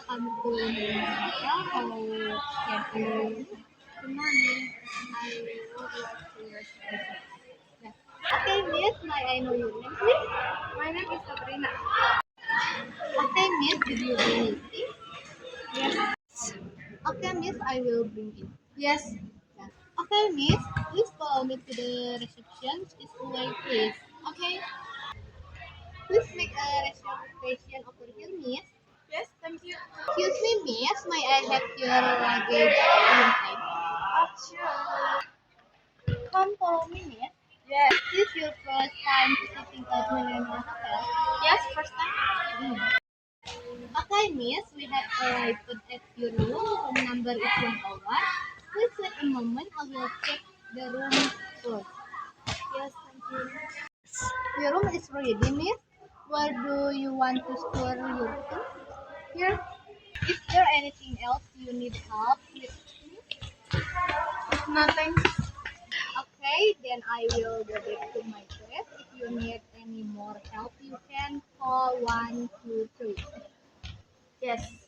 welcome to my hotel. How can you? Good morning. I would like to reserve. Yeah. Okay, miss, may I know your name, please? My name is Sabrina. Okay, miss, did you bring it in? Yes. Okay, miss, I will bring it. Yes. Yeah. Okay, miss, please follow me to the reception. This way, please. Okay. Please make a reservation over here, miss. Yes, thank you. Excuse me, miss. May I have your luggage inside? Sure. Come follow me, miss. Yes. Is this your first time visiting a Millennium Hotel? Yes, first time. Okay, miss. We have arrived at your room. Room number is 101. Please wait a moment. I will check the room first. Yes, thank you. Your room is ready, miss. Where do you want to store your things? Here. Is there anything else you need help with? Nothing. Okay, then I will go back to my desk. If you need any more help, you can call 123. Yes.